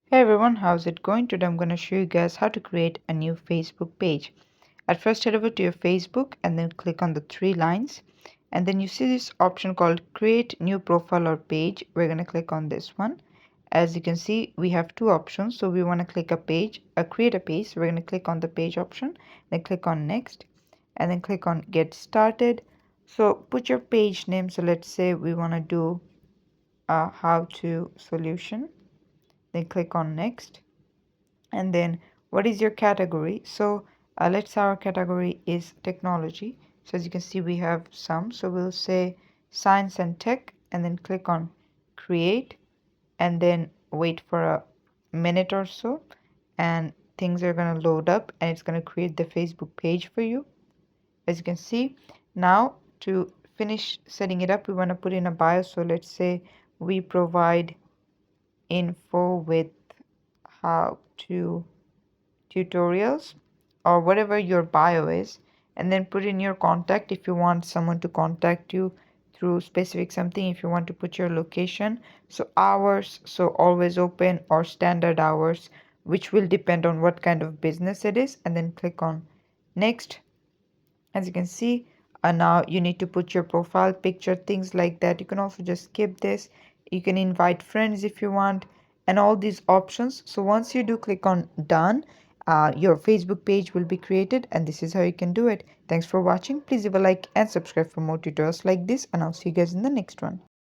Hey everyone, how's it going? Today I'm going to show you guys how to create a new Facebook page. At first head over to your Facebook and then click on the three lines, and then you see this option called create new profile or page. We're going to click on this one. As you can see, we have two options. So we want to click create a page. So we're going to click on the page option, then click on next, and then click on get started. So put your page name. So let's say we want to do a how to solution, then click on next. And then what is your category? So let's say our category is technology. So as you can see, we have some. So we'll say science and tech, and then click on create, and then wait for a minute or so, and things are going to load up and it's going to create the Facebook page for you. As you can see, now to finish setting it up, we want to put in a bio. So let's say we provide info with how to tutorials, or whatever your bio is, and then put in your contact if you want someone to contact you through specific something. If you want to put your location, so hours, so always open or standard hours, which will depend on what kind of business it is, and then click on next. As you can see, now you need to put your profile picture, things like that. You can also just skip this. You can invite friends if you want, and all these options. So once you do click on done, your Facebook page will be created, and this is how you can do it. Thanks for watching. Please leave a like and subscribe for more tutorials like this, and I'll see you guys in the next one.